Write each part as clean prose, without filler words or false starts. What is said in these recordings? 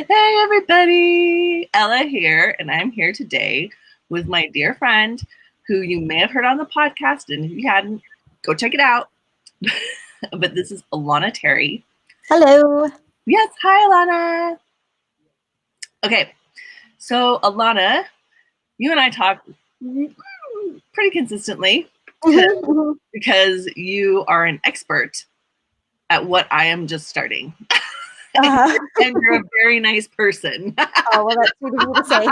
Hey everybody, Ella here, and I'm here today with my dear friend who you may have heard on the podcast, and if you hadn't, go check it out. But this is Alana Terry. Hello. Yes, hi Alana. Okay, so Alana, you and I talk pretty consistently because you are an expert at what I am just starting. And you're a very nice person. Oh, well, that's sweet of you to say.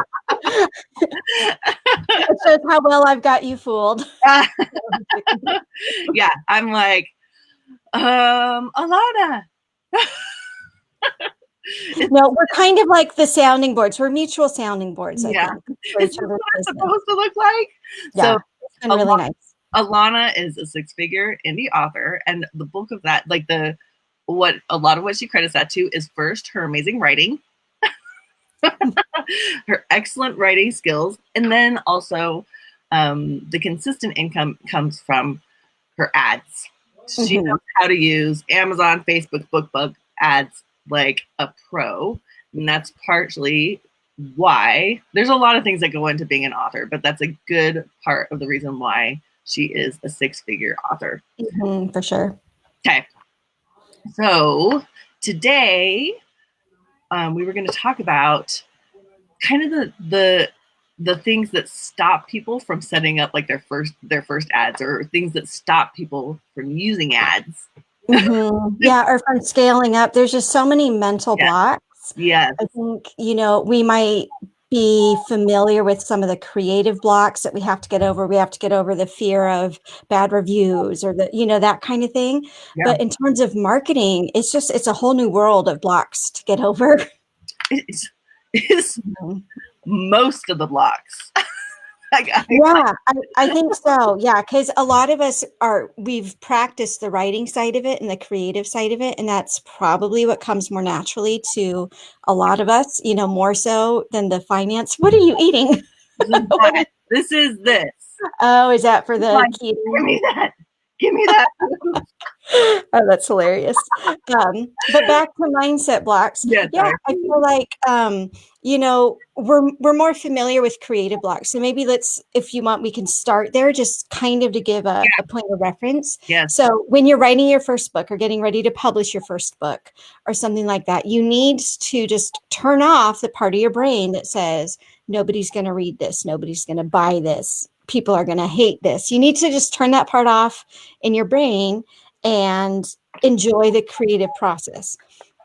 It shows how well I've got you fooled. Yeah, I'm like, Alana. No, we're kind of like the sounding boards. We're mutual sounding boards, I think. Is this what it's supposed to look like? Yeah, so it's been really nice. Alana is a 6-figure indie author, and the bulk of that, like a lot of what she credits that to is first her amazing writing, her excellent writing skills, and then also the consistent income comes from her ads. She knows how to use Amazon, Facebook, BookBug ads like a pro, and that's partially why there's a lot of things that go into being an author, but that's a good part of the reason why she is a 6-figure author. For sure. Okay. So today we were going to talk about kind of the things that stop people from setting up like their first ads, or things that stop people from using ads. Yeah, or from scaling up. There's just so many mental blocks. Yeah. I think, we might be familiar with some of the creative blocks that we have to get over. We have to get over the fear of bad reviews or that kind of thing. Yeah. But in terms of marketing, it's a whole new world of blocks to get over. It's most of the blocks. Yeah, I think so. Yeah, because a lot of us we've practiced the writing side of it and the creative side of it, and that's probably what comes more naturally to a lot of us, more so than the finance. What are you eating? This is this. Oh, is that for the key? Give me that. Give me that. Oh, that's hilarious. But back to mindset blocks. Yeah, I feel like we're more familiar with creative blocks. So maybe if you want, we can start there, just kind of to give a point of reference. Yeah. So when you're writing your first book or getting ready to publish your first book or something like that, you need to just turn off the part of your brain that says, nobody's going to read this, nobody's going to buy this, people are going to hate this. You need to just turn that part off in your brain and enjoy the creative process.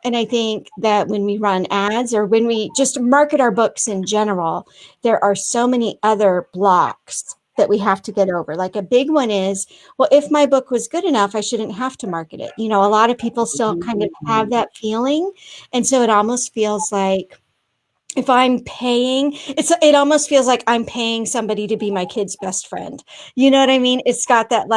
And I think that when we run ads or when we just market our books in general, there are so many other blocks that we have to get over. Like a big one is, well, if my book was good enough, I shouldn't have to market it. A lot of people still kind of have that feeling. And so it almost feels like, if I'm paying, it almost feels like I'm paying somebody to be my kid's best friend. You know what I mean? It's got that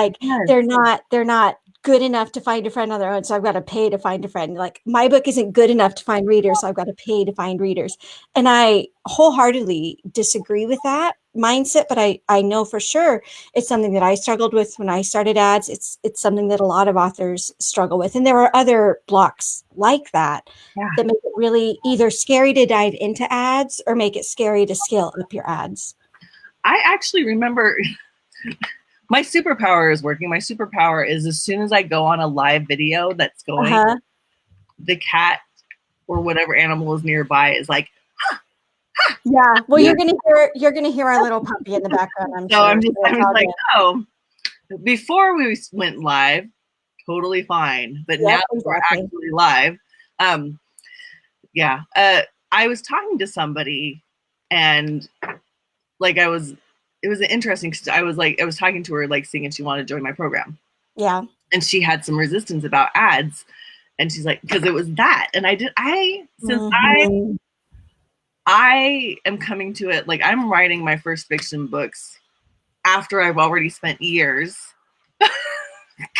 they're not good enough to find a friend on their own, so I've got to pay to find a friend. Like my book isn't good enough to find readers, so I've got to pay to find readers. And I wholeheartedly disagree with that mindset, but I know for sure it's something that I struggled with when I started ads. It's something that a lot of authors struggle with. And there are other blocks like that that make it really either scary to dive into ads or make it scary to scale up your ads. I actually remember my superpower is working. My superpower is as soon as I go on a live video that's going, the cat or whatever animal is nearby is like, yeah. Well, you're gonna hear our little puppy in the background. I'm like, oh, before we went live, totally fine. But now we're actually live. I was talking to somebody, and it was interesting because I was talking to her, seeing if she wanted to join my program. Yeah. And she had some resistance about ads, and she's like, because it was that. And I am coming to it, I'm writing my first fiction books after I've already spent years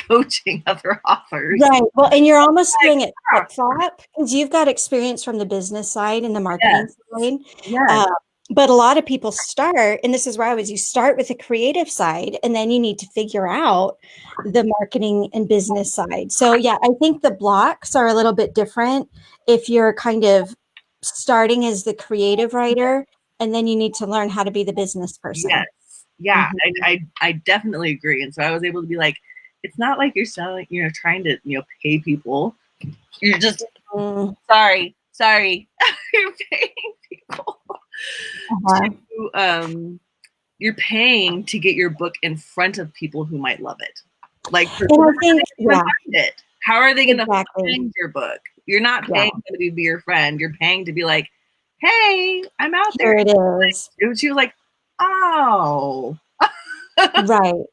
coaching other authors. Right. Well, and you're almost doing it flip-flop because you've got experience from the business side and the marketing side. Yes. But a lot of people start, and this is where I was, you start with the creative side, and then you need to figure out the marketing and business side. So, yeah, I think the blocks are a little bit different if you're kind of starting as the creative writer, and then you need to learn how to be the business Yes. person. Yeah, Mhm. I definitely agree. And so I was able to be like, it's not like you're selling, trying to, pay people. You're just Mm, sorry. You're paying people uh-huh. to you're paying to get your book in front of people who might love it. Like, for And how I are think, they gonna yeah, find it? How are they gonna exactly. find your book? You're not Yeah, paying to be your friend. You're paying to be like, hey, I'm out there. here it is. She was like, oh, Right.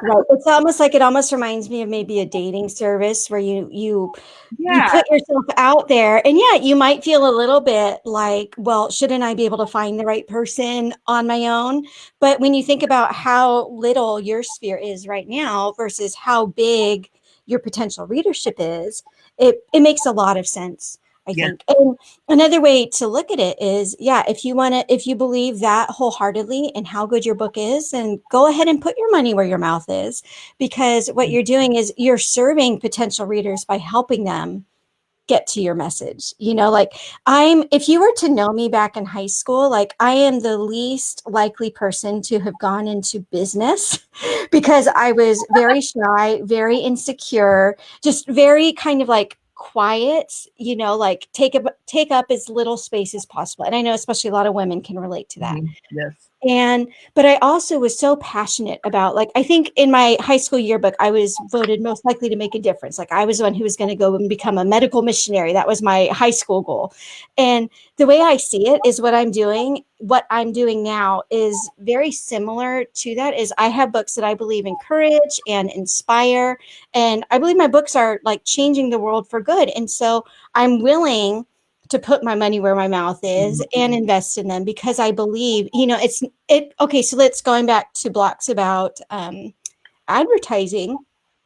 Right. It's almost like, it almost reminds me of maybe a dating service where you yeah. put yourself out there, and yeah, you might feel a little bit like, well, shouldn't I be able to find the right person on my own? But when you think about how little your sphere is right now versus how big your potential readership is, it makes a lot of sense, I Yes. think. And another way to look at it is, yeah, if you believe that wholeheartedly and how good your book is, then go ahead and put your money where your mouth is, because what you're doing is you're serving potential readers by helping them get to your message. Like, if you were to know me back in high school, like, I am the least likely person to have gone into business because I was very shy, very insecure, just very kind of like quiet, like take up as little space as possible. And I know especially a lot of women can relate to that. Yes. But I also was so passionate about, like, I think in my high school yearbook, I was voted most likely to make a difference. Like, I was the one who was going to go and become a medical missionary. That was my high school goal. And the way I see it is what I'm doing now is very similar to that. Is I have books that I believe encourage and inspire. And I believe my books are like changing the world for good. And so I'm willing to put my money where my mouth is and invest in them, because I believe, okay, so let's going back to blocks about advertising.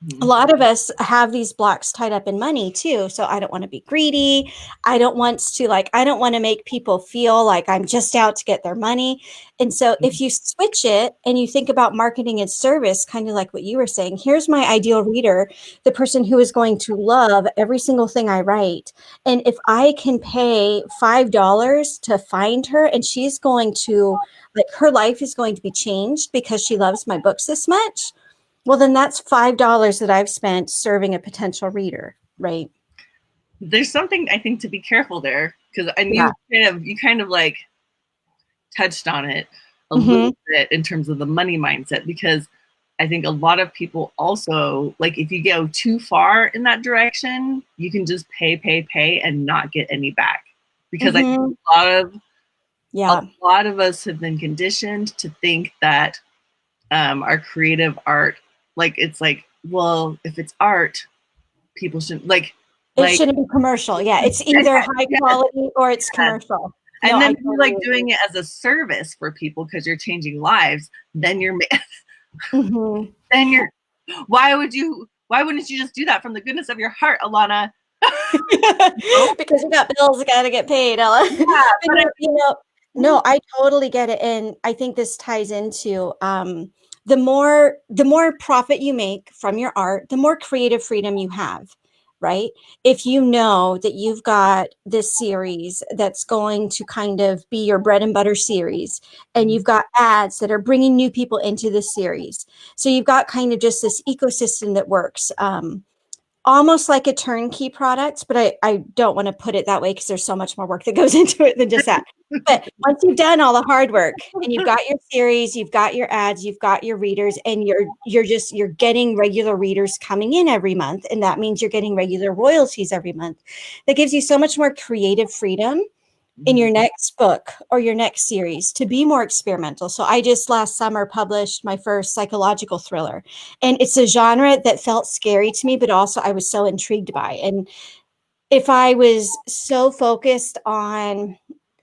A Mhm. lot of us have these blocks tied up in money too. So I don't want to be greedy. I don't want to make people feel like I'm just out to get their money. And so if you switch it and you think about marketing and service, kind of like what you were saying, here's my ideal reader, the person who is going to love every single thing I write. And if I can pay $5 to find her, and she's going to, like, her life is going to be changed because she loves my books this much, well, then that's $5 that I've spent serving a potential reader, right? There's something I think to be careful there, because and Yeah. you kind of like touched on it a Hmm. little bit in terms of the money mindset, because I think a lot of people also, like, if you go too far in that direction, you can just pay and not get any back. Because I think Hmm. a Yeah. lot of us have been conditioned to think that our creative art, like, it's like, well, if it's art, people shouldn't It like shouldn't be commercial. Yeah. It's either high yes, quality or it's yes. commercial. No, And then I if you totally like agree. doing it as a service for people because you're changing lives, then Hmm. then you're why wouldn't you just do that from the goodness of your heart, Alana? Oh, Because we got bills got to get paid, Ella. But yeah, but I no, mean, no, I totally get it, and I think this ties into the more profit you make from your art, the more creative freedom you have, right? If you know that you've got this series that's going to kind of be your bread and butter series, and you've got ads that are bringing new people into the series, so you've got kind of just this ecosystem that works. Almost like a turnkey product, but I don't want to put it that way because there's so much more work that goes into it than just that. But once you've done all the hard work and you've got your series, you've got your ads, you've got your readers, and you're getting regular readers coming in every month, and that means you're getting regular royalties every month. That gives you so much more creative freedom in your next book or your next series to be more experimental. So I just last summer published my first psychological thriller. And it's a genre that felt scary to me, but also I was so intrigued by. And if I was so focused on,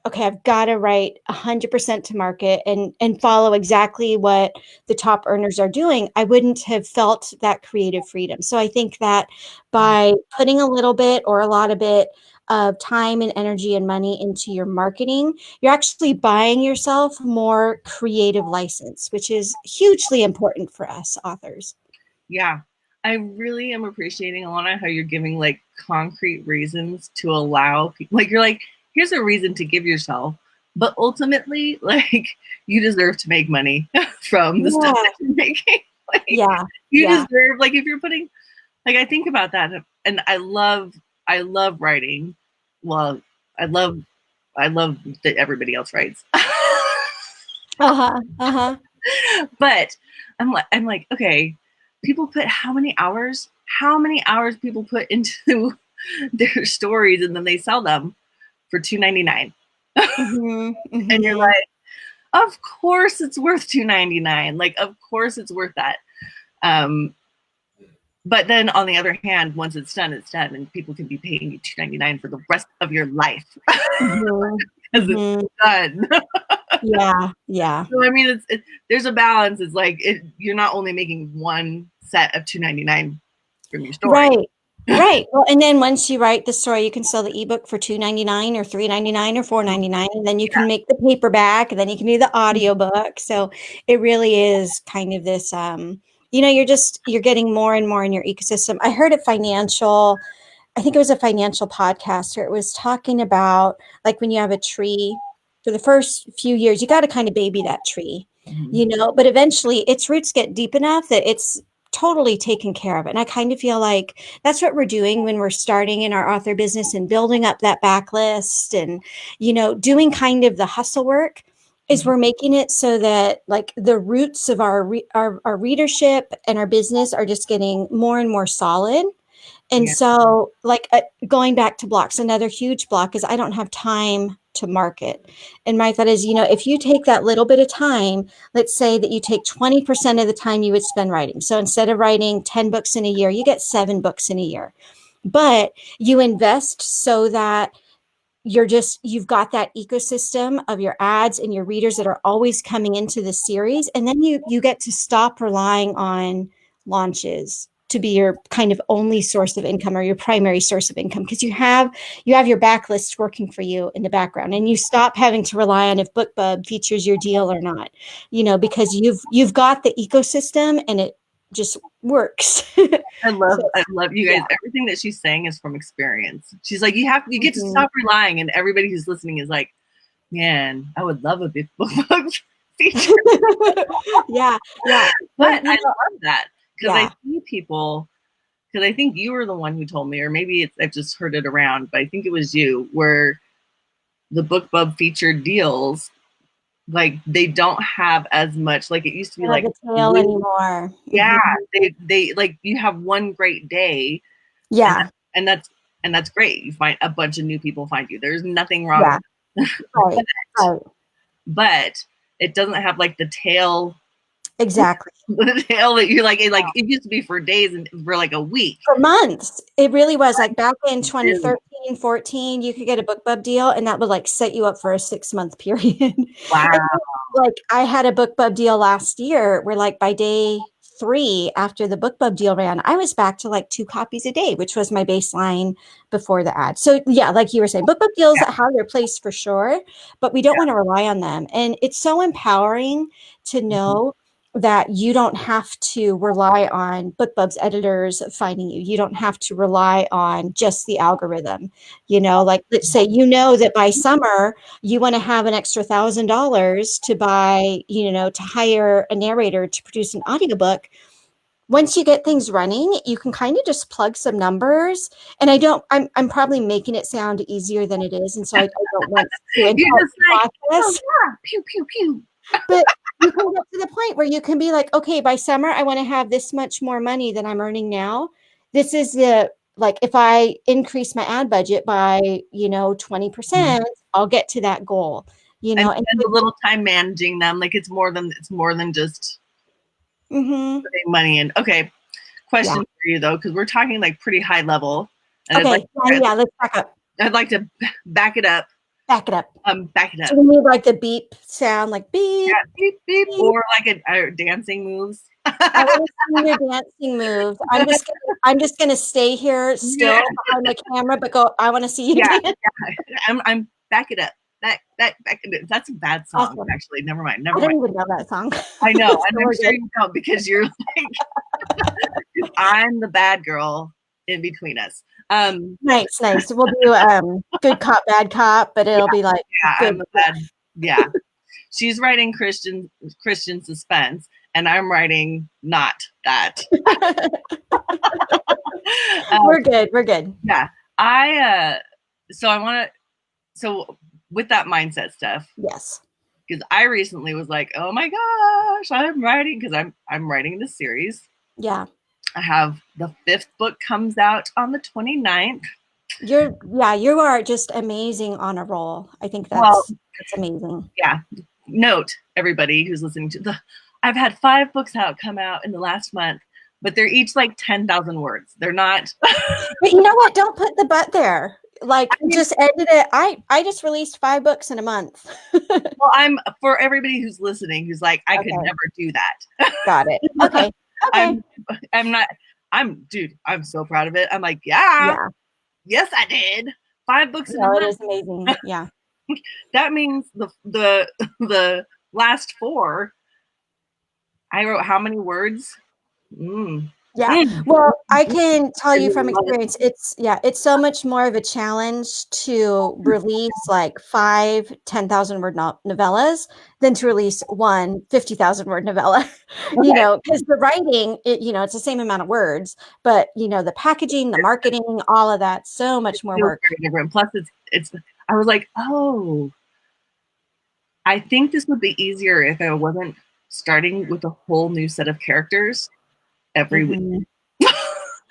okay, I've got to write 100% to market and follow exactly what the top earners are doing, I wouldn't have felt that creative freedom. So I think that by putting a little bit or a lot of it of time and energy and money into your marketing, you're actually buying yourself more creative license, which is hugely important for us authors. Yeah. I really am appreciating, Alana, how you're giving like concrete reasons to allow people, like, you're like, here's a reason to give yourself, but ultimately, like, you deserve to make money from the stuff that you're making. Like, you deserve, like, if you're putting, like, I think about that, and I love writing. Well, I love that everybody else writes. But I'm like, okay, people put how many hours people put into their stories, and then they sell them for $2.99. And you're like, of course it's worth $2.99. Like, of course it's worth that. But then on the other hand, once it's done, and people can be paying you $2.99 for the rest of your life because it's done. So I mean, there's a balance. It's like you're not only making one set of $2.99 from your story. Right. Well, and then once you write the story, you can sell the ebook for $2.99 or $3.99 or $4.99, and then you can make the paperback, and then you can do the audiobook. So it really is kind of this, you're getting more and more in your ecosystem. I heard I think it was a financial podcast where it was talking about, like, when you have a tree for the first few years, you got to kind of baby that tree, but eventually its roots get deep enough that it's totally taken care of. And I kind of feel like that's what we're doing when we're starting in our author business and building up that backlist and, doing kind of the hustle work is we're making it so that, like, the roots of our readership and our business are just getting more and more solid. And so, like, going back to blocks, another huge block is I don't have time to market. And my thought is, if you take that little bit of time, let's say that you take 20% of the time you would spend writing. So instead of writing 10 books in a year, you get 7 books in a year. But you invest so that you've got that ecosystem of your ads and your readers that are always coming into the series. And then you get to stop relying on launches to be your kind of only source of income or your primary source of income, because you have your backlist working for you in the background, and you stop having to rely on if BookBub features your deal or not, because you've got the ecosystem and it just works. I love you guys. Everything that she's saying is from experience. She's like, you get to stop relying, and everybody who's listening is like, man, I would love a big BookBub feature. But I love that. Because I see people, because I think you were the one who told me, or maybe I've just heard it around, but I think it was you, where the BookBub featured deals, like, they don't have as much, like it used to be, like, the tail anymore. Yeah, they like, you have one great day, and that's great. You find a bunch of new people find you. There's nothing wrong with that. But it doesn't have, like, the tail. Exactly. The tail that you're like, it used to be for days and for like a week. For months. It really was. Like, back in 2013, 14, you could get a BookBub deal, and that would, like, set you up for a 6-month period. Wow. Like, I had a BookBub deal last year where, like, by day 3 after the BookBub deal ran, I was back to like 2 copies a day, which was my baseline before the ad. So yeah, like you were saying, BookBub deals have their place for sure, but we don't want to rely on them. And it's so empowering to know that you don't have to rely on BookBub's editors finding you. You don't have to rely on just the algorithm. Like, let's say, that by summer you want to have an extra $1,000 to buy, to hire a narrator to produce an audiobook. Once you get things running, you can kind of just plug some numbers. And I'm probably making it sound easier than it is. And so I don't want to interrupt the process. Pew, pew, pew. But you can get to the point where you can be like, okay, by summer, I want to have this much more money than I'm earning now. This is like, if I increase my ad budget by, 20%, I'll get to that goal, and a little time managing them. Like, it's more than just putting money in. Okay. Question for you though, because we're talking like pretty high level. And okay. Let's back up. I'd like to back it up. Back it up. Back it up. So we need like the beep sound, like beep, beep, beep, or like a dancing moves. I want to see your dancing moves. I'm just gonna stay here still behind my camera, but go. I want to see you Yeah, dance. I'm back it up. Back it up. That's a bad song, Awesome. actually. Never mind. I don't even know that song. I know, So and I'm sure you don't because you're like, I'm the bad girl in between us. Nice. We'll do good cop, bad cop, but it'll be like yeah, good. I'm the bad. Yeah, she's writing Christian suspense, and I'm writing not that. We're good. We're good. Yeah, I so I want to so with that mindset stuff. Yes. Because I recently was like, oh my gosh, I'm writing because I'm writing this series. Yeah. I have the 5th book comes out on the 29th. You are just amazing on a roll. I think that's amazing. Yeah. Note, everybody who's listening to I've had 5 books come out in the last month, but they're each like 10,000 words. They're not. But you know what? Don't put the but there. Like, just edit it. I just released 5 books in a month. Well, I'm for everybody who's listening who's like, I could never do that. Got it. Okay. I'm not. I'm so proud of it. I'm like, yeah. Yes, I did 5 books in a month. It is amazing. Yeah. That means the last 4. I wrote how many words? Yeah. Well, I can tell you from experience, it's so much more of a challenge to release like 5 10,000 word novellas than to release one 50,000 word novella. You know, because the writing, it's the same amount of words, but the packaging, the marketing, all of that, so much more work. Very different. Plus, it's. I was like, oh, I think this would be easier if I wasn't starting with a whole new set of characters every week.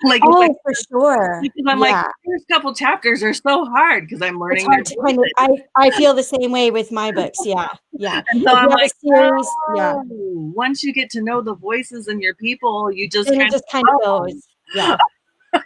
Like, for sure. Because I'm like, the first couple chapters are so hard because I'm learning. It's hard to I feel the same way with my books. Yeah. And so I'm like, series, once you get to know the voices and your people, you just kind of goes. Yeah.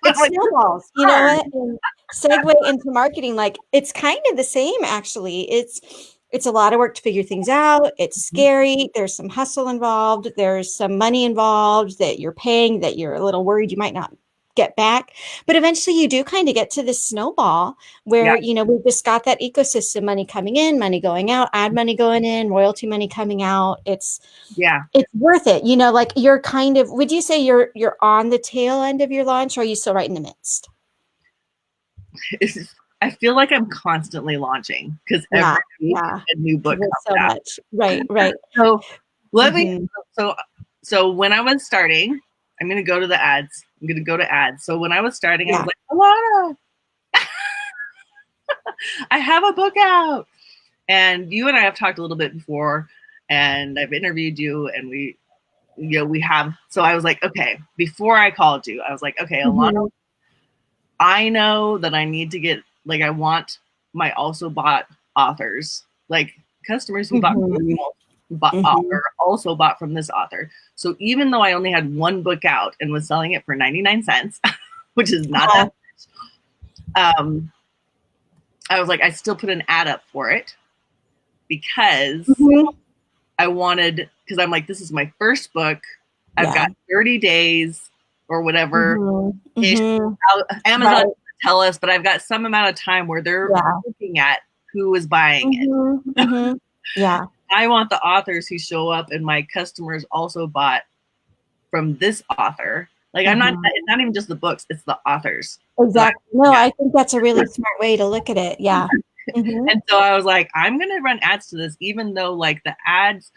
It snowballs. You know what? And segue into marketing, like it's kind of the same actually. It's a lot of work to figure things out. It's scary. There's some hustle involved. There's some money involved that you're paying that you're a little worried you might not get back. But eventually you do kind of get to this snowball where, we've just got that ecosystem, money coming in, money going out, ad money going in, royalty money coming out. It's worth it. Like you're kind of, would you say you're on the tail end of your launch, or are you still right in the midst? I feel like I'm constantly launching because every week a new book comes out. Right. So let me. So when I was starting, I'm going to go to the ads. I'm going to go to ads. So when I was starting, I was like, Alana, I have a book out, and you and I have talked a little bit before, and I've interviewed you, and we have. So I was like, okay. Before I called you, I was like, okay, Alana, I know that I need to get. Like, I want my also bought authors, like customers who bought from this author, also bought from this author. So even though I only had 1 book out and was selling it for 99 cents, which is not that much, I was like, I still put an ad up for it because I wanted, because I'm like, this is my first book. I've got 30 days or whatever. Amazon tell us, but I've got some amount of time where they're looking at who is buying it. I want the authors who show up and my customers also bought from this author. Like it's not even just the books, it's the authors. Exactly. I think that's a really smart way to look at it. Yeah. And so I was like, I'm going to run ads to this, even though like the ads,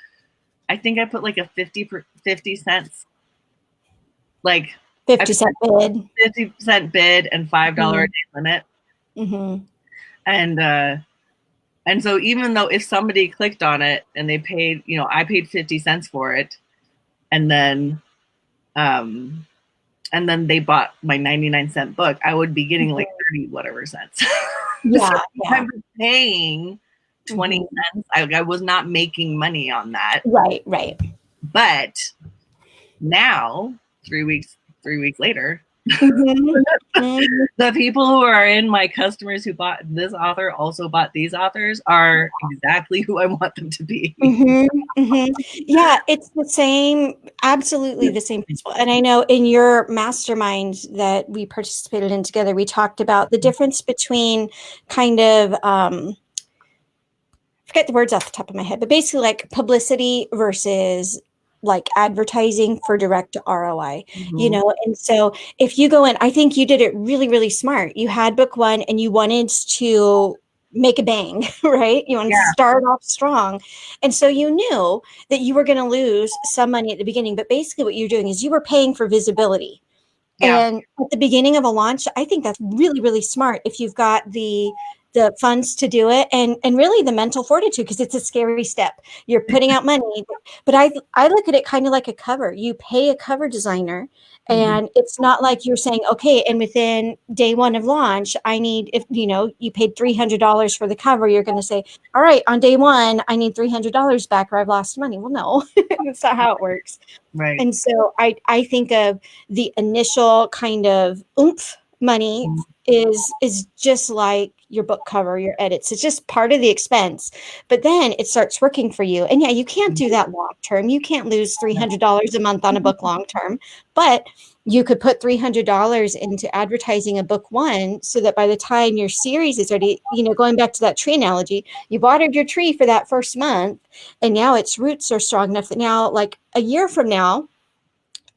I think I put like a 50 cents, like 50-cent bid. 50% bid and $5 a day limit. And so even though if somebody clicked on it and they paid, I paid 50 cents for it, and then they bought my 99-cent book, I would be getting like 30 whatever cents. I was paying 20 cents. I was not making money on that. Right. But now, 3 weeks later, The people who are in my customers who bought this author also bought these authors are exactly who I want them to be. Yeah, it's the same, absolutely the same principle. And I know in your mastermind that we participated in together, we talked about the difference between kind of forget the words off the top of my head, but basically like publicity versus like advertising for direct ROI, you know? And so if you go in, I think you did it really, really smart. You had book one and you wanted to make a bang, right? You want to start off strong. And so you knew that you were going to lose some money at the beginning, but basically what you're doing is you were paying for visibility. And at the beginning of a launch, I think that's really, really smart if you've got the funds to do it and really the mental fortitude, because it's a scary step. You're putting out money, but I look at it kind of like a cover. You pay a cover designer, and it's not like you're saying, okay, and within day one of launch, I need, if you know you paid $300 for the cover, you're going to say, all right, on day one, I need $300 back or I've lost money. Well, no, that's not how it works. Right. And so I think of the initial kind of oomph money is just like your book cover, your edits. It's just part of the expense. But then it starts working for you. And yeah, you can't do that long term. You can't lose $300 a month on a book long term, but you could put $300 into advertising a book one so that by the time your series is ready, you know, going back to that tree analogy, you watered your tree for that first month and now its roots are strong enough that now, like a year from now,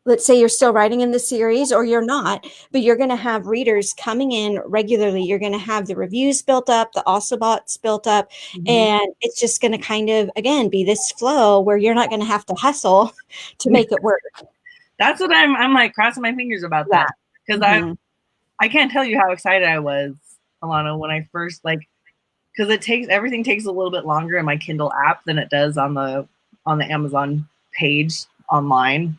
let's say you're still writing in the series or you're not, but you're going to have readers coming in regularly. You're going to have the reviews built up, the also bots built up, and it's just going to kind of, again, be this flow where you're not going to have to hustle to make it work. That's what I'm like crossing my fingers about that, because I can't tell you how excited I was, Alana, when I first because everything takes a little bit longer in my Kindle app than it does on the Amazon page online.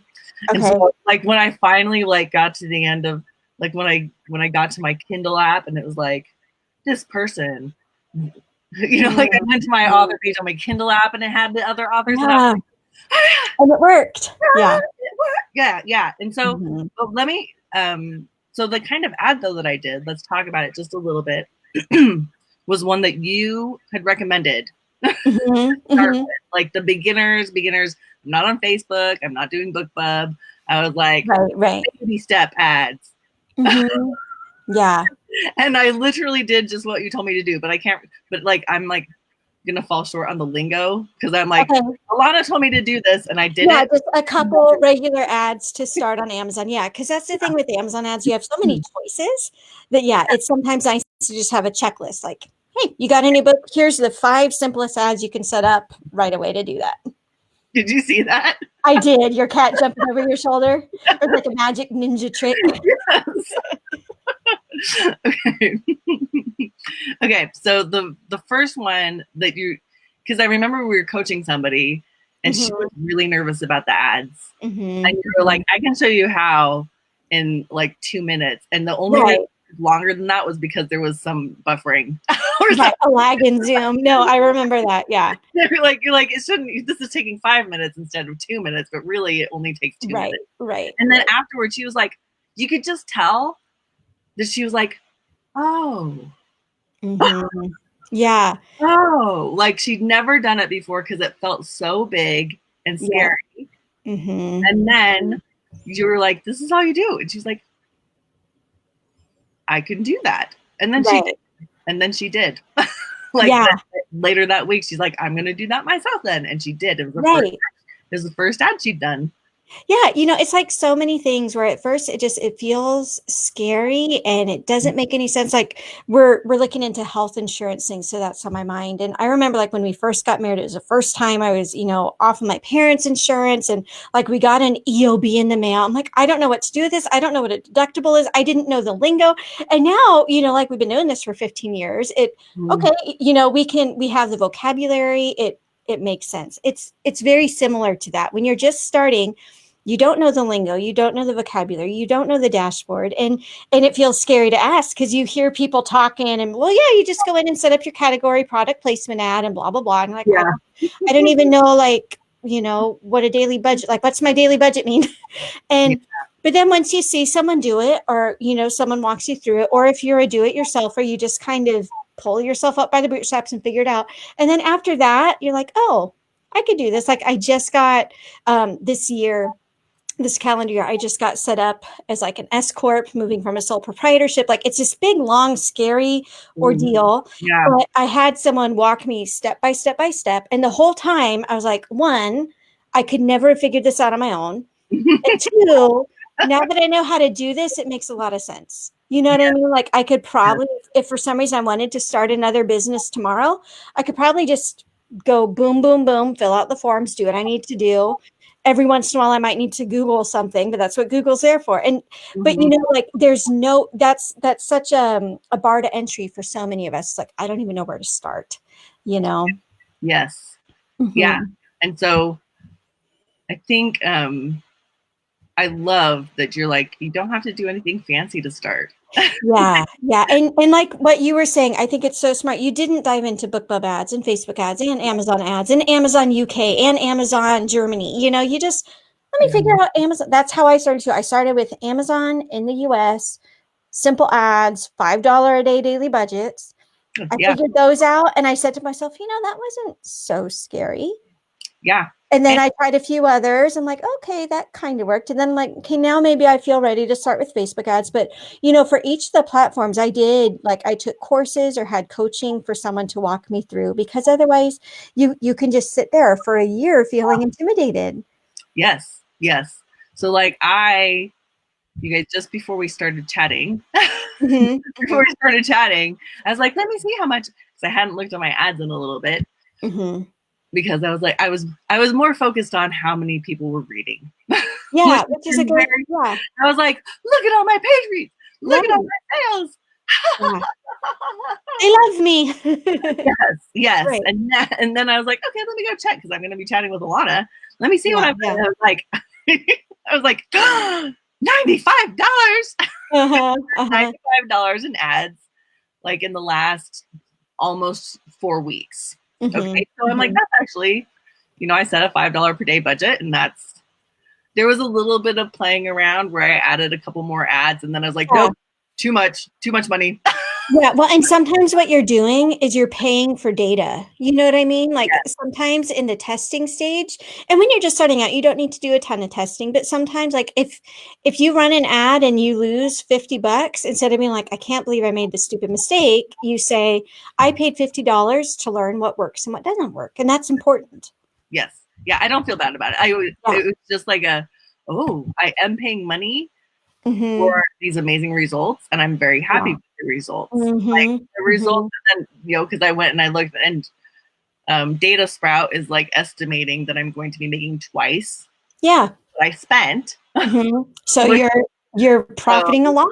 And so like when I finally got to the end of when I got to my Kindle app and it was like this person, you know, I went to my author page on my Kindle app and it had the other authors and I was like, and it worked. Yeah. And so let me so the kind of ad though that I did, let's talk about it just a little bit, was one that you had recommended. Like the beginners. I'm not on Facebook. I'm not doing BookBub. I was like, baby step ads. Yeah. And I literally did just what you told me to do, but I can't. But I'm gonna fall short on the lingo because I'm like, Alana told me to do this, and I did it. Just a couple regular ads to start on Amazon. Yeah, because that's the thing with the Amazon ads. You have so many choices that it's sometimes nice to just have a checklist. Like, hey, you got any book? Here's the 5 simplest ads you can set up right away to do that. Did you see that? I did. Your cat jumping over your shoulder. Or like a magic ninja trick. Yes. Okay. So the first one that because I remember we were coaching somebody and she was really nervous about the ads. And you were like, I can show you how in 2 minutes. And the only way longer than that was because there was some buffering. A lag in Zoom. No, I remember that. Yeah. You're like, it shouldn't, this is taking 5 minutes instead of 2 minutes, but really it only takes 2 minutes. Right. And then afterwards she was like, you could just tell that she was like, oh. Yeah. Oh, she'd never done it before because it felt so big and scary. And then you were like, this is all you do. And she's like, I can do that. And then she did. And then she did. Later that week, she's like, I'm going to do that myself then. And she did. It was the first ad she'd done. Yeah, it's like so many things where at first it feels scary and it doesn't make any sense. Like we're looking into health insurance things, so that's on my mind. And I remember when we first got married, it was the first time I was, off of my parents' insurance, and we got an EOB in the mail. I'm like, I don't know what to do with this. I don't know what a deductible is. I didn't know the lingo. And now, we've been doing this for 15 years. We have the vocabulary. It makes sense. It's very similar to that. When you're just starting, you don't know the lingo, you don't know the vocabulary, you don't know the dashboard, and it feels scary to ask because you hear people talking and you just go in and set up your category, product placement ad, and blah blah blah. And I don't even know what a daily budget, what's my daily budget mean? And But then once you see someone do it, or someone walks you through it, or if you're a do-it-yourselfer, you just kind of pull yourself up by the bootstraps and figure it out. And then after that, you're like, oh, I could do this. Like I just got this year, this calendar year, I just got set up as like an S corp, moving from a sole proprietorship. Like it's this big, long, scary Mhm. ordeal. Yeah. But I had someone walk me step by step by step, and the whole time I was like, one, I could never have figured this out on my own. And two, now that I know how to do this, it makes a lot of sense. You know what I Yeah. mean? Like I could probably, if for some reason I wanted to start another business tomorrow, I could probably just go boom, boom, boom, fill out the forms, do what I need to do. Every once in a while, I might need to Google something, but that's what Google's there for. And but Mhm. like there's no that's such a bar to entry for so many of us. It's like I don't even know where to start. You know. Yes. Yeah. Mhm. And so I think I love that you're like, you don't have to do anything fancy to start. Yeah, yeah. And like what you were saying, I think it's so smart. You didn't dive into BookBub ads and Facebook ads and Amazon UK and Amazon Germany. You just let me figure out Amazon. That's how I started too. I started with Amazon in the US, simple ads, $5 a day daily budgets. I Yeah. figured those out and I said to myself, that wasn't so scary. Yeah. And then And I tried a few others. I'm like, okay, that kind of worked. And then like, okay, now maybe I feel ready to start with Facebook ads. But for each of the platforms, I took courses or had coaching for someone to walk me through, because otherwise you can just sit there for a year feeling intimidated. yes, yes. So like you guys, just before we started chatting, Hmm. before we started chatting, I was like, let me see how much, because I hadn't looked at my ads in a little bit, Hmm. because I was like, I was more focused on how many people were reading. Yeah, Which which is is a great, very, yeah, I was like, look at all my page reads, look at all right. my sales. Yeah. They love me. Yes, yes. Right. And then I was like, okay, let me go check, because I'm going to be chatting with Alana. Let me see what Yeah. I'm. Yeah. I was like, I was like, $95. Uh-huh. Uh-huh. $95 in ads, like in the last almost 4 weeks. Hmm. Okay, so I'm like, Hmm. that's actually, I set a $5 per day budget, and there was a little bit of playing around where I added a couple more ads, and then I was like, Yeah. nope, too much money. Yeah, well, and sometimes what you're doing is you're paying for data. You know what I mean? Like sometimes in the testing stage, and when you're just starting out, you don't need to do a ton of testing, but sometimes like if you run an ad and you lose $50, instead of being like, I can't believe I made this stupid mistake, you say, I paid $50 to learn what works and what doesn't work. And that's important. Yes, yeah, I don't feel bad about it. Yeah. It was just like I am paying money for Mm-hmm. these amazing results, and I'm very happy Yeah. with the results. Like Mm-hmm. the Mm-hmm. results, and then because I went and I looked, and Data Sprout is like estimating that I'm going to be making twice Yeah. what I spent, Mm-hmm. So which you're so profiting a lot.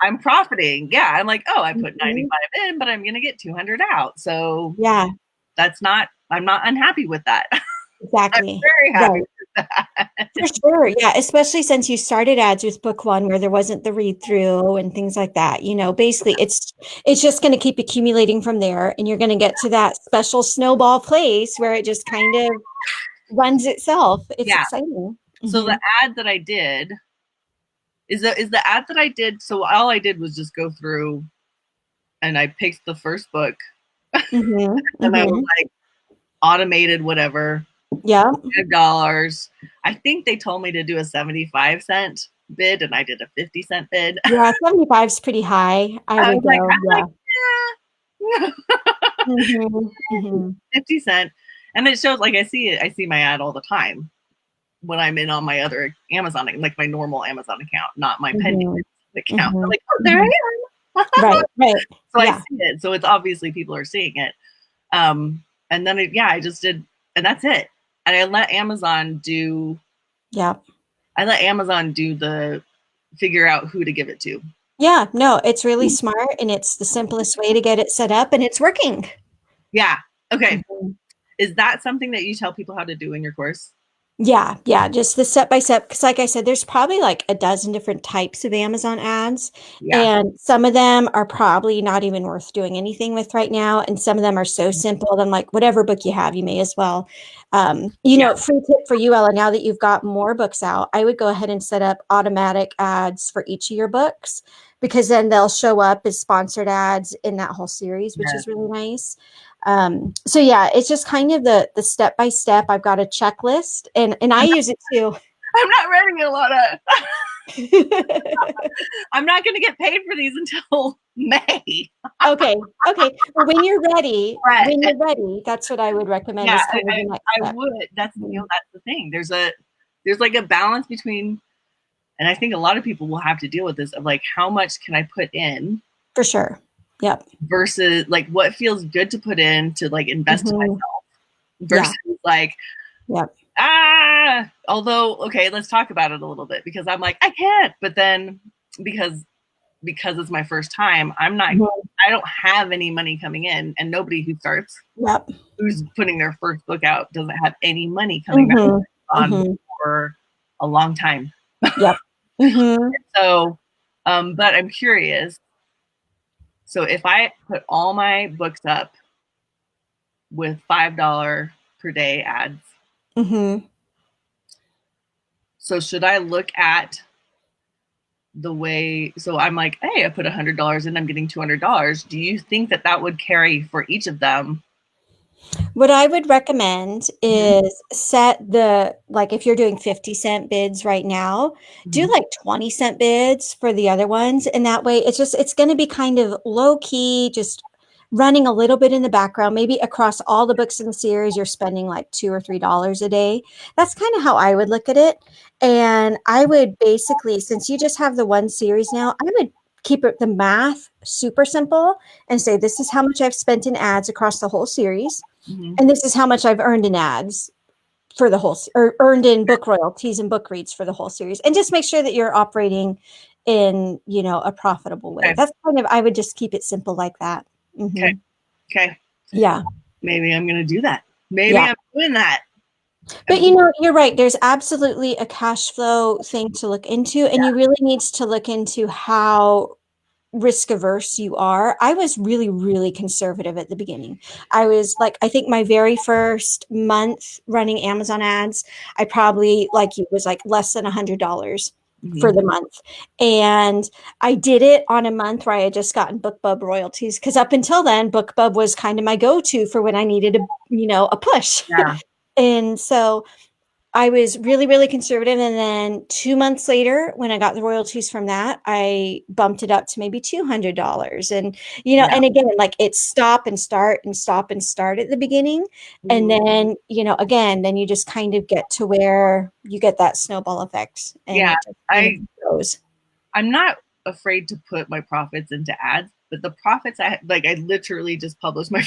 I'm profiting. Yeah, I'm like, oh, I put Mm-hmm. 95 in, but I'm gonna get 200 out. So Yeah, I'm not unhappy with that. I'm exactly. very happy Right. with that. For sure. Yeah. Especially since you started ads with book one where there wasn't the read through and things like that. Basically it's just going to keep accumulating from there. And you're going to get to that special snowball place where it just kind of runs itself. It's Yeah. exciting. So Hmm. the ad that I did is the ad that I did. So all I did was just go through and I picked the first book, Hmm. and I was Hmm. like, automated whatever, Yeah. $5. I think they told me to do a 75-cent bid, and I did a 50-cent bid. Yeah. 75 is pretty high. I I would was like, go. Yeah. yeah. Hmm. Hmm. 50 cent. And it shows, like, I see my ad all the time when I'm in on my other Amazon, like my normal Amazon account, not my pending Hmm. account. I'm Hmm. like, oh, there I Hmm. am. Right. Right. So I Yeah. see it. So it's obviously people are seeing it. And then I just did, and that's it. And Yeah. I let Amazon do the figure out who to give it to. Yeah, no, it's really smart and it's the simplest way to get it set up and it's working. Yeah. Okay. Mhm. Is that something that you tell people how to do in your course? Yeah, just the step by step. Because, like I said, there's probably like a dozen different types of Amazon ads, Yeah. and some of them are probably not even worth doing anything with right now. And some of them are so simple. Then, like whatever book you have, you may as well. Yeah. Free tip for you, Ella. Now that you've got more books out, I would go ahead and set up automatic ads for each of your books because then they'll show up as sponsored ads in that whole series, which Yeah. is really nice. So yeah, it's just kind of the step by step. I've got a checklist and I use it too. I'm not ready, Alana. I'm not going to get paid for these until May. Okay. Okay. Well, Right. when you're ready, that's what I would recommend Yeah, is kind of the next I step. would. Mhm. That's the thing. There's like a balance between, and I think a lot of people will have to deal with this of like how much can I put in For sure. Yep. versus like what feels good to put in to like invest in Mhm. myself Yeah. versus like Yep. although okay, let's talk about it a little bit because I'm like I can't, but then because it's my first time, Mhm. I don't have any money coming in, and nobody who starts Yep. who's putting their first book out doesn't have any money coming back Mhm. on Mhm. for a long time. Yep. Mhm. So, but I'm curious. So if I put all my books up with $5 per day ads, Mhm. so should I look at the way? So I'm like, hey, I put $100 in, I'm getting $200. Do you think that that would carry for each of them? What I would recommend Mm-hmm. is set the, like, if you're doing 50-cent bids right now, do Mm-hmm. like 20-cent bids for the other ones. And that way it's going to be kind of low key, just running a little bit in the background. Maybe across all the books in the series, you're spending like $2 or $3 a day. That's kind of how I would look at it. And I would basically, since you just have the one series now, I would keep it the math super simple and say, this is how much I've spent in ads across the whole series. Mm-hmm. And this is how much I've earned in ads for the whole, or earned in book royalties and book reads for the whole series. And just make sure that you're operating in, a profitable way. Okay. That's kind of, I would just keep it simple like that. Okay. Mm-hmm. Okay. Yeah. Maybe I'm going to do that. Maybe Yeah. I'm doing that. But you're right. There's absolutely a cash flow thing to look into, and you really needs to look into how risk averse you are. I was really, really conservative at the beginning. I was like, I think my very first month running Amazon ads, I probably, like you, was like less than $100 for Mm-hmm. the month. And I did it on a month where I had just gotten BookBub royalties. Cause up until then, BookBub was kind of my go-to for when I needed a push. Yeah. And so I was really, really conservative. And then 2 months later, when I got the royalties from that, I bumped it up to maybe $200. And, Yeah. and again, like it's stop and start and stop and start at the beginning. And Mm-hmm. then, again, then you just kind of get to where you get that snowball effect and Yeah. it just kind of I goes. I'm not afraid to put my profits into ads, but the profits I literally just published my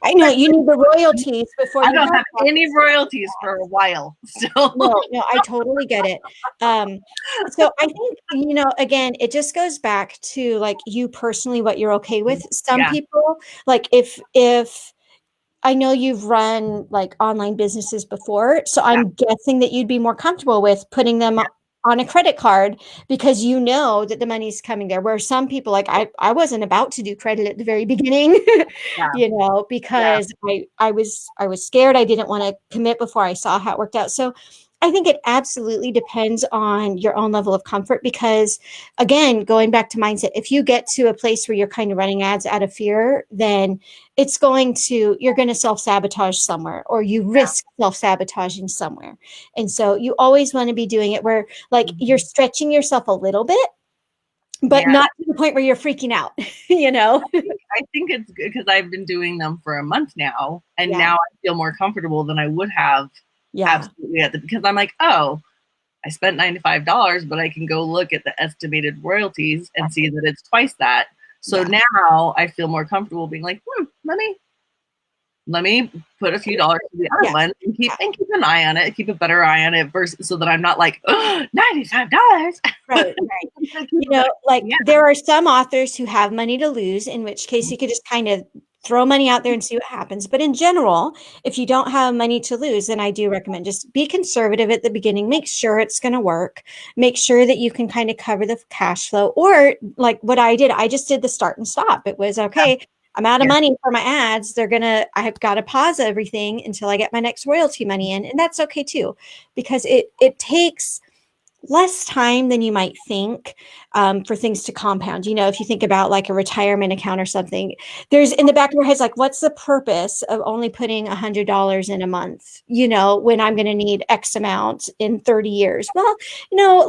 I know you need the royalties before I you don't have have any profits. royalties for a while still. No, I totally get it. So I think, again, it just goes back to like you personally, what you're okay with. Some Yeah. people, like if I know you've run like online businesses before, so Yeah. I'm guessing that you'd be more comfortable with putting them on a credit card because you know that the money's coming there. Where some people, like I wasn't about to do credit at the very beginning, Yeah. Yeah. because I was scared. I didn't want to commit before I saw how it worked out. So I think it absolutely depends on your own level of comfort because again, going back to mindset, if you get to a place where you're kind of running ads out of fear, then you're going to self-sabotage somewhere or you risk self-sabotaging somewhere. And so you always want to be doing it where like you're Mhm. stretching yourself a little bit, but Yeah. not to the point where you're freaking out, I think it's good because I've been doing them for a month now, and Yeah. now I feel more comfortable than I would have Yeah. absolutely because I'm like, oh, I spent $95, but I can go look at the estimated royalties and see that it's twice that. So Yeah. now I feel more comfortable being like, let me put a few dollars to the other Yeah. one and keep an eye on it, keep a better eye on it versus so that I'm not like, oh, $95. Right. Like Yeah. there are some authors who have money to lose, in which case you could just kind of throw money out there and see what happens. But in general, if you don't have money to lose, then I do recommend just be conservative at the beginning. Make sure it's going to work. Make sure that you can kind of cover the cash flow. Or like what I did, I just did the start and stop. It was okay. I'm out of Yeah. money for my ads. I have got to pause everything until I get my next royalty money in. And that's okay too, because it takes less time than you might think for things to compound. If you think about like a retirement account or something, there's in the back of your head, like, what's the purpose of only putting $100 in a month, when I'm going to need X amount in 30 years? Well,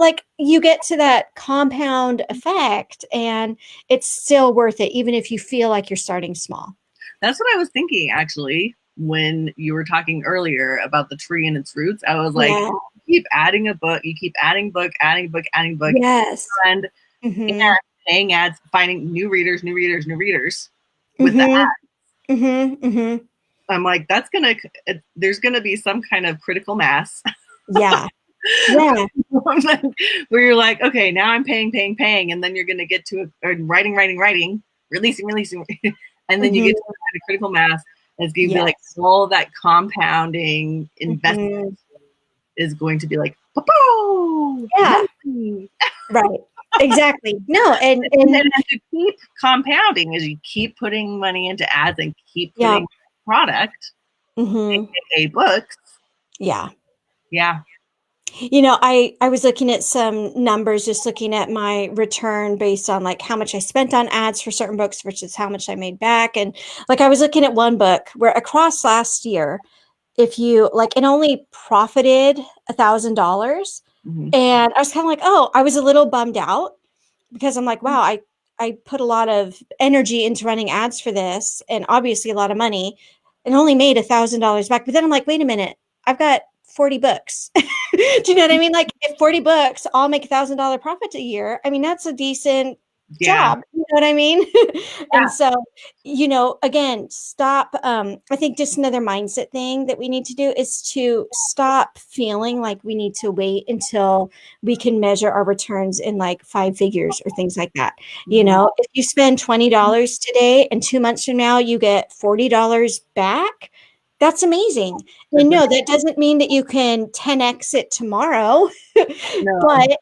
like you get to that compound effect and it's still worth it, even if you feel like you're starting small. That's what I was thinking actually when you were talking earlier about the tree and its roots. I was like, Yeah. you keep adding a book, you keep adding book, adding book, adding book, Yes. and Mm-hmm. paying ads, finding new readers, new readers, new readers with the Mm-hmm. ads. Mm-hmm. Mm-hmm. I'm like, there's gonna be some kind of critical mass Yeah. Yeah. where you're like, okay, now I'm paying, and then you're gonna get to writing, releasing, and then you get to Mm-hmm. the kind of critical mass. And it's gonna be like Yes. all that compounding investment Mm-hmm. is going to be like, oh, Yeah. money. Right. Exactly. No, and And then and as you keep compounding, as you keep putting money into ads and keep yeah. putting product, Mm-hmm. aka books, Yeah. yeah. I was looking at some numbers, just looking at my return based on like how much I spent on ads for certain books versus how much I made back. And like I was looking at one book where across last year, if you like, it only profited $1,000. Mm-hmm. And I was kind of like, oh, I was a little bummed out because I'm like, wow, I put a lot of energy into running ads for this and obviously a lot of money and only made $1,000 back. But then I'm like, wait a minute, I've got 40 books. Do you know what I mean? Like if 40 books all make $1,000 profit a year, I mean, that's a decent Yeah. job. You know what I mean? And Yeah. so, again, stop. I think just another mindset thing that we need to do is to stop feeling like we need to wait until we can measure our returns in like 5 figures or things like that. Mm-hmm. If you spend $20 today and 2 months from now you get $40 back, that's amazing. And no, that doesn't mean that you can 10x it tomorrow, No, but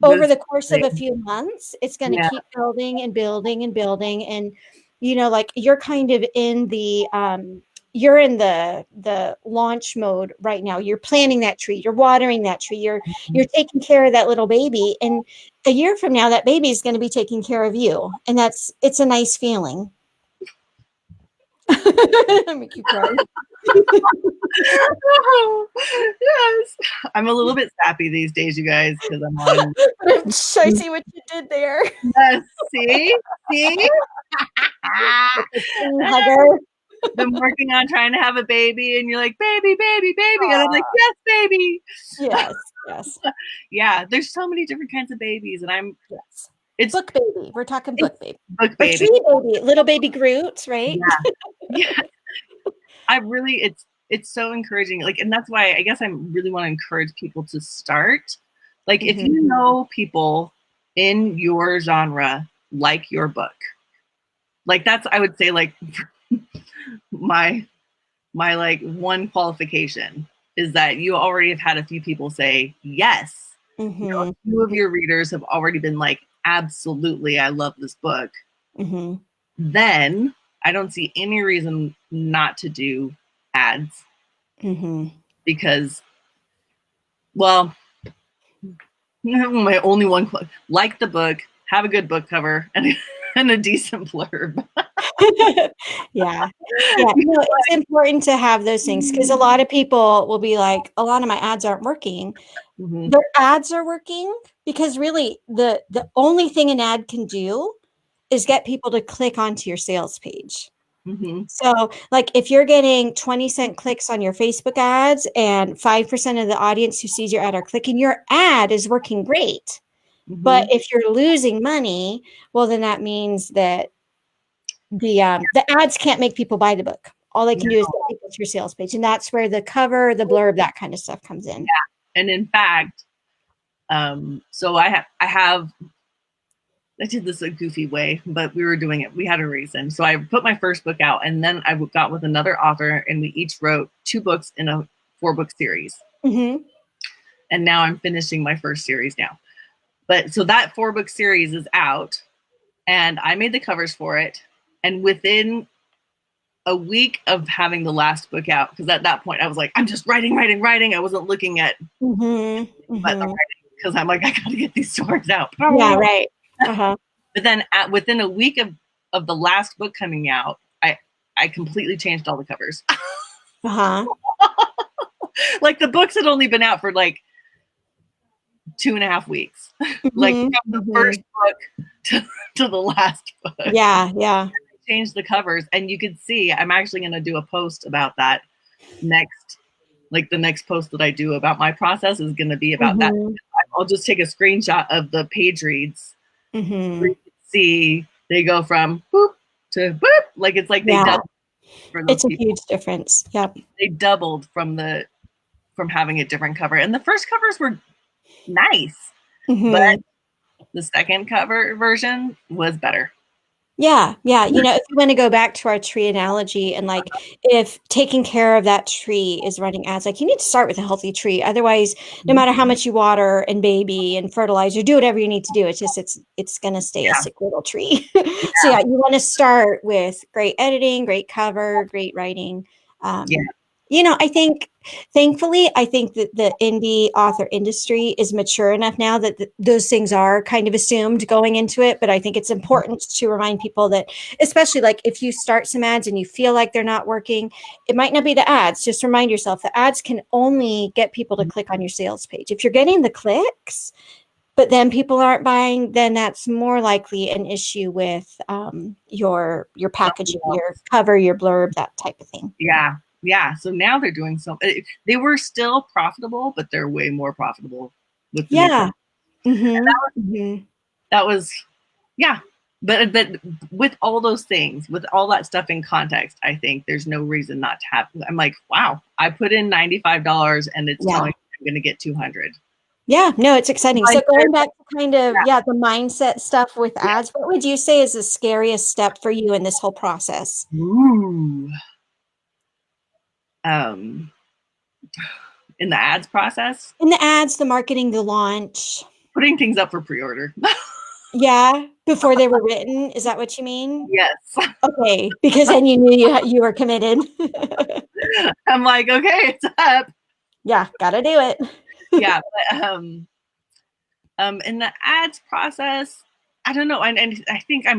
over this the course of a few months, it's going to yeah. keep building and building and building. And, like you're kind of in the launch mode right now. You're planting that tree, you're watering that tree, you're taking care of that little baby. And a year from now, that baby is going to be taking care of you. And it's a nice feeling. Make you cry. Yes. I'm a little bit sappy these days, you guys, because I'm on. I see what you did there. Yes, see? Hugger. Been working on trying to have a baby, and you're like, baby, baby, baby. And I'm like, yes, baby. Yes, yes, Yeah, there's so many different kinds of babies, and yes. it's Book baby. We're talking book baby. book Or baby. tree baby, little baby Groot, right? Yeah. Yeah. It's so encouraging. Like, and that's why I guess I really want to encourage people to start. Like, if you know people in your genre like your book, like that's I would say like my like one qualification is that you already have had a few people say yes. A few of your readers have already been like, absolutely, I love this book. Then I don't see any reason not to do ads because, well, my only one like the book, have a good book cover, and a decent blurb. Yeah. Yeah. No, it's important to have those things because a lot of people will be like, a lot of my ads aren't working. Mm-hmm. Their ads are working because really the only thing an ad can do is get people to click onto your sales page. Mm-hmm. So, like, if you're getting 20-cent clicks on your Facebook ads and 5% of the audience who sees your ad are clicking, your ad is working great. Mm-hmm. But if you're losing money, well, then that means that the ads can't make people buy the book. All they can do is get people to your sales page, and that's where the cover, the blurb, that kind of stuff comes in. Yeah. And in fact, so I have I did this a goofy way, but we were doing it. We had a reason. So I put my first book out, and then I got with another author, and we each wrote 2 books in a 4-book series. Mm-hmm. And now I'm finishing my first series now. But so that 4-book series is out, and I made the covers for it. And within a week of having the last book out, because at that point I was like, I'm just writing. I wasn't looking at because I'm like, I gotta get these stories out. Yeah, right. Uh-huh. But then within a week of the last book coming out, I completely changed all the covers. Uh-huh. Like the books had only been out for like 2.5 weeks. Like from the first book to the last book. Yeah, yeah. I changed the covers, and you could see I'm actually going to do a post about that next. Like the next post that I do about my process is going to be about that. I'll just take a screenshot of the page reads. Where you can see they go from boop to boop. Like it's like they doubled for those it's a people. huge difference. Yep. They doubled from having a different cover. And the first covers were nice, but the second cover version was better. Yeah, yeah. You know, if you want to go back to our tree analogy, and like if taking care of that tree is running ads, like you need to start with a healthy tree. Otherwise, no matter how much you water and baby and fertilizer, do whatever you need to do, it's gonna stay a sick little tree. So yeah, you want to start with great editing, great cover, great writing. You know, thankfully, I think that the indie author industry is mature enough now that those things are kind of assumed going into it. But I think it's important to remind people that, especially like if you start some ads and you feel like they're not working, it might not be the ads. Just remind yourself the ads can only get people to click on your sales page. If you're getting the clicks, but then people aren't buying, then that's more likely an issue with your packaging, your cover, your blurb, that type of thing. Yeah. So now they're doing something. They were still profitable, but they're way more profitable with the that was But with all those things, with all that stuff in context, I think there's no reason not to have. I'm like, wow, I put in $95 and it's telling me I'm going to get 200. Yeah, no, it's exciting. So going back to kind of the mindset stuff with ads, what would you say is the scariest step for you in this whole process? Ooh. In the ads process? In the ads, the marketing, the launch. Putting things up for pre-order. Yeah, before they were written. Is that what you mean? Yes. Okay, because then you knew you were committed. I'm like, okay, it's up. Yeah, gotta do it. Yeah, but in the ads process, I don't know, and I think I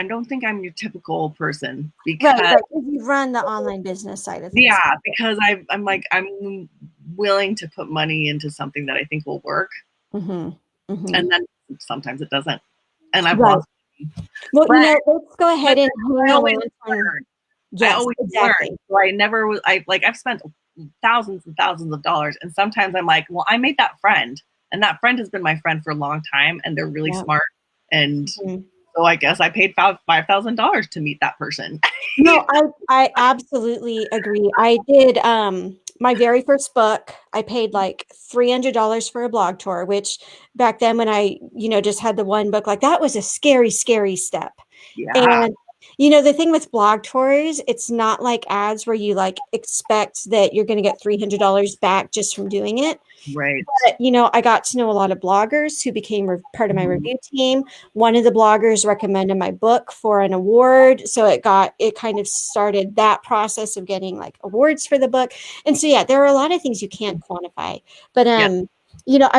don't think I'm your typical person because right. You run the online business side of things. Yeah, because I'm willing to put money into something that I think will work, and then sometimes it doesn't, and I've lost money. Well, you know, let's go ahead and I always learn. Yes, I always learn. So I never was. I've spent thousands and thousands of dollars, and sometimes I'm like, well, I made that friend, and that friend has been my friend for a long time, and they're really smart, and so I guess I paid $5,000 to meet that person. No, I absolutely agree. I did my very first book. I paid like $300 for a blog tour, which back then when I, just had the one book, like that was a scary, scary step. Yeah. And the thing with blog tours, it's not like ads where you like expect that you're going to get $300 back just from doing it. Right. But, I got to know a lot of bloggers who became part of my review team. One of the bloggers recommended my book for an award. So it kind of started that process of getting like awards for the book. And so, there are a lot of things you can't quantify, but, I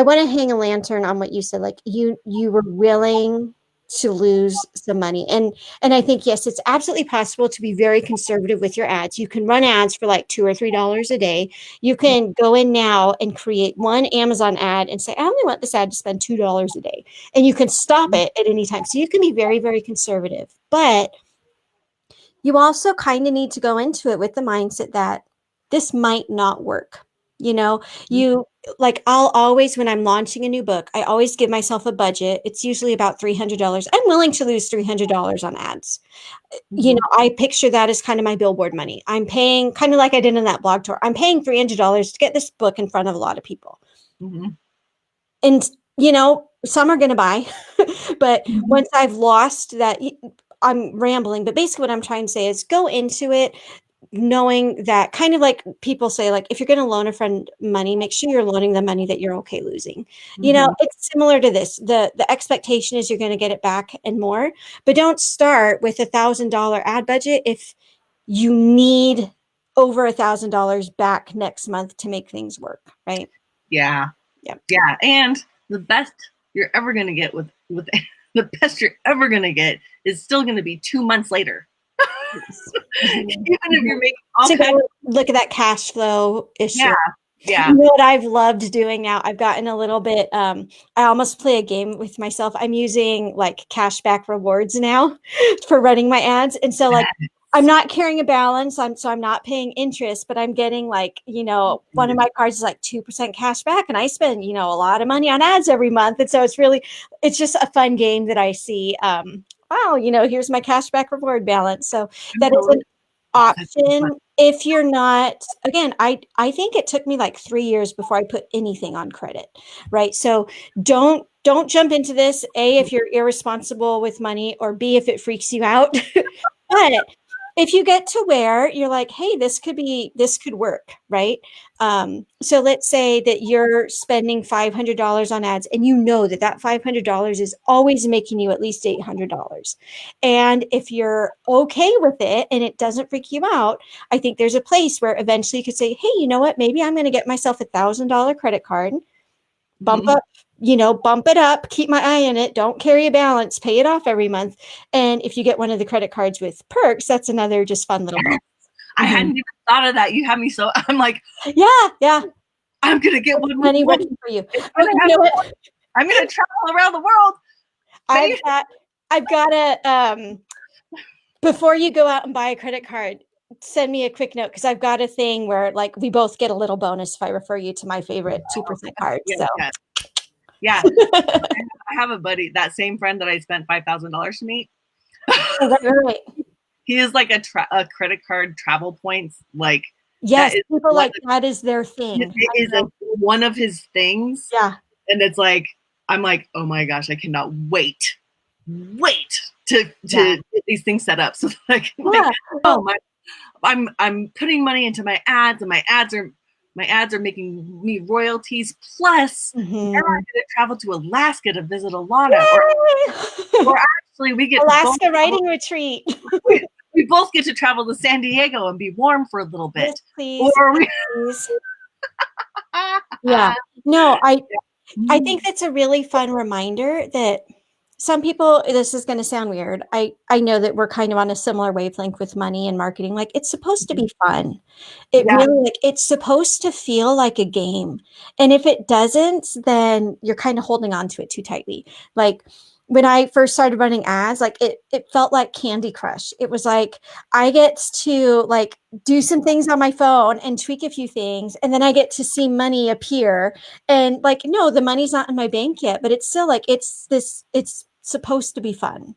want to hang a lantern on what you said. Like you were willing to lose some money. And I think, yes, it's absolutely possible to be very conservative with your ads. You can run ads for like $2 or $3 a day. You can go in now and create one Amazon ad and say, I only want this ad to spend $2 a day. And you can stop it at any time. So you can be very, very conservative, but you also kind of need to go into it with the mindset that this might not work. I'll always, when I'm launching a new book, I always give myself a budget. It's usually about $300. I'm willing to lose $300 on ads. I picture that as kind of my billboard money. I'm paying kind of like I did in that blog tour. I'm paying $300 to get this book in front of a lot of people. And, some are going to buy, but once I've lost that, I'm rambling, but basically what I'm trying to say is go into it knowing that, kind of like people say, like, if you're going to loan a friend money, make sure you're loaning them money that you're okay losing. You know, it's similar to this. The expectation is you're going to get it back and more, but don't start with $1,000 ad budget if you need over $1,000 back next month to make things work, right? Yeah. Yep. Yeah. And the best you're ever going to get with the best you're ever going to get is still going to be 2 months later. Even if you're making all So kinds look at that cash flow issue. Yeah. Yeah. You know what I've loved doing now? I've gotten a little bit, I almost play a game with myself. I'm using like cashback rewards now for running my ads. And so like, I'm not carrying a balance. So I'm not paying interest, but I'm getting like, you know, one of my cards is like 2% cash back, and I spend, you know, a lot of money on ads every month. And so it's just a fun game that I see. Wow, you know, here's my cashback reward balance. So that is an option if you're not, again, I think it took me like 3 years before I put anything on credit, right? So don't jump into this, A, if you're irresponsible with money, or B, if it freaks you out. But if you get to where you're like, hey, this could work, right? So let's say that you're spending $500 on ads, and you know that $500 is always making you at least $800. And if you're okay with it and it doesn't freak you out, I think there's a place where eventually you could say, hey, you know what? Maybe I'm going to get myself $1,000 credit card, bump up, you know, bump it up, keep my eye on it, don't carry a balance, pay it off every month. And if you get one of the credit cards with perks, that's another just fun little bonus. I hadn't even thought of that. You have me so, I'm like, yeah. I'm going to get one. Money working for you. I'm going to travel around the world. I've got to, before you go out and buy a credit card, send me a quick note, because I've got a thing where like we both get a little bonus if I refer you to my favorite 2% card. Yeah. I have a buddy, that same friend that I spent $5,000 to meet. Right. He is like a credit card travel points. Like, yes, people like that is their thing. It is one of his things. Yeah. And it's like, I'm like, oh my gosh, I cannot wait to get these things set up. So like, I'm putting money into my ads, and my ads are making me royalties. Plus, now I'm going to travel to Alaska to visit Alana, or actually we get Alaska writing retreat. We both get to travel to San Diego and be warm for a little bit. Yes, please. Please. Yeah. No, I think that's a really fun reminder that some people, this is going to sound weird. I know that we're kind of on a similar wavelength with money and marketing. Like, it's supposed to be fun. Really, like, it's supposed to feel like a game. And if it doesn't, then you're kind of holding on to it too tightly. Like, when I first started running ads, like it felt like Candy Crush. It was like, I get to like do some things on my phone and tweak a few things, and then I get to see money appear. And like, no, the money's not in my bank yet, but it's still like, it's supposed to be fun.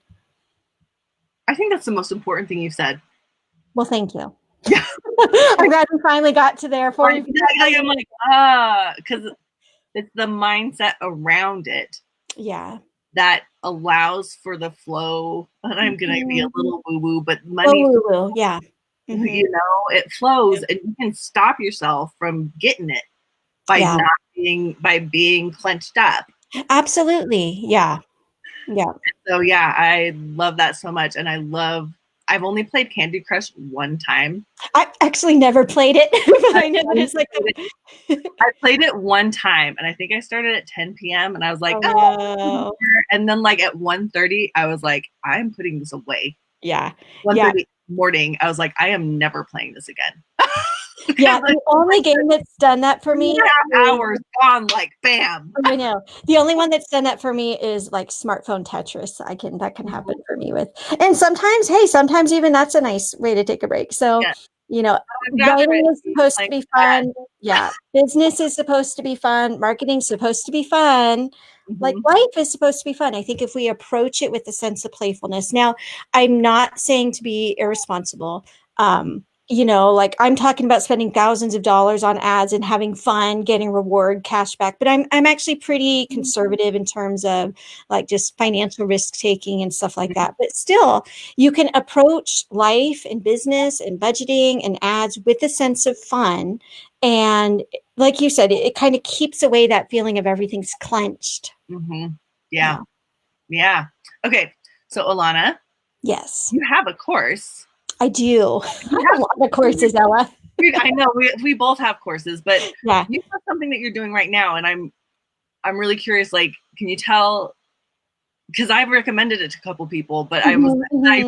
I think that's the most important thing you've said. Well, thank you. Yeah. I'm glad we finally got to there for you. I'm like, because it's the mindset around it. Yeah. That allows for the flow. And I'm going to be a little woo-woo, but money, yeah. You know, it flows, and you can stop yourself from getting it by being clenched up. Absolutely. Yeah. Yeah. So yeah, I love that so much. And I've only played Candy Crush one time. I actually never played it, but I know that it's like I played it one time, and I think I started at 10 p.m. and I was like, no. And then like at 1:30, I was like, I'm putting this away. Yeah. 1:30 morning, I was like, I am never playing this again. Yeah, the only game that's done that for me, hours gone, like bam. I know. The only one that's done that for me is like smartphone Tetris. That can happen for me with. And sometimes even that's a nice way to take a break. So, you know, writing is supposed to be fun. Yeah. Business is supposed to be fun. Marketing is supposed to be fun. Like, life is supposed to be fun. I think if we approach it with a sense of playfulness. Now, I'm not saying to be irresponsible. like I'm talking about spending thousands of dollars on ads and having fun, getting reward cash back. But I'm actually pretty conservative in terms of like just financial risk taking and stuff like that. But still, you can approach life and business and budgeting and ads with a sense of fun. And like you said, it kind of keeps away that feeling of everything's clenched. Mm-hmm. Yeah. Yeah. Yeah. Okay. So Alana, Yes, you have a course. I do. I You have a have lot of courses, Ella. I know we both have courses, but Yeah. you have something that you're doing right now, and I'm really curious. Like, can you tell? Because I've recommended it to a couple people, but I just like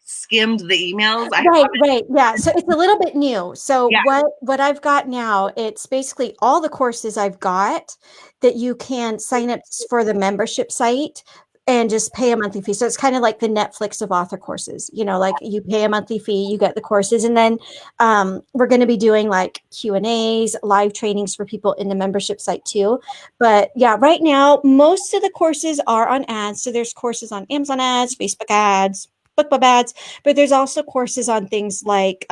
skimmed the emails. I Right, haven't. right. Yeah. So it's a little bit new. So Yeah. what I've got now, it's basically all the courses I've got that you can sign up for the membership site and just pay a monthly fee. So it's kind of like the Netflix of author courses. Like you pay a monthly fee, you get the courses, and then we're going to be doing like Q&As, live trainings for people in the membership site too. But yeah, right now most of the courses are on ads. So there's courses on Amazon ads, Facebook ads, BookBub ads, but there's also courses on things like